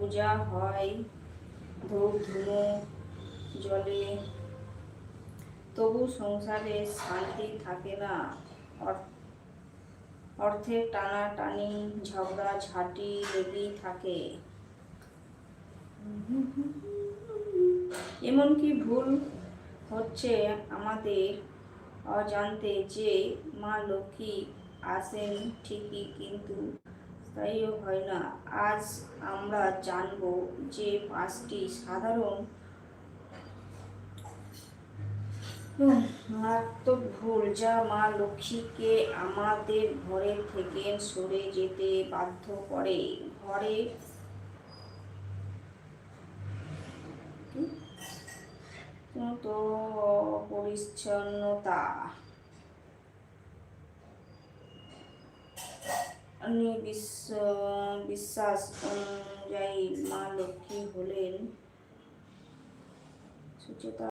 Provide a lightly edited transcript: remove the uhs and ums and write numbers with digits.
পূজা হয়, ধূপ ধুনো জলে, তবু সংসারে শান্তি থাকে না। অর্থের টানাটানি, ঝগড়াঝাঁটি লেগেই থাকে। এমনকি ভুল হচ্ছে আমাদের অজান্তে যে মা লক্ষ্মী আসেন ঠিকই, কিন্তু স্থায়ীও হয় না। আজ আমরা জানব যে 5টি সাধারণ মারাত্মক ভুল যা মা লক্ষ্মীকে আমাদের ঘরের থেকে সরে যেতে বাধ্য করে। ঘরে তো পরিচ্ছন্নতা বিশ্বাস অনুযায়ী মা লক্ষ্মী হলেন সুচেতা।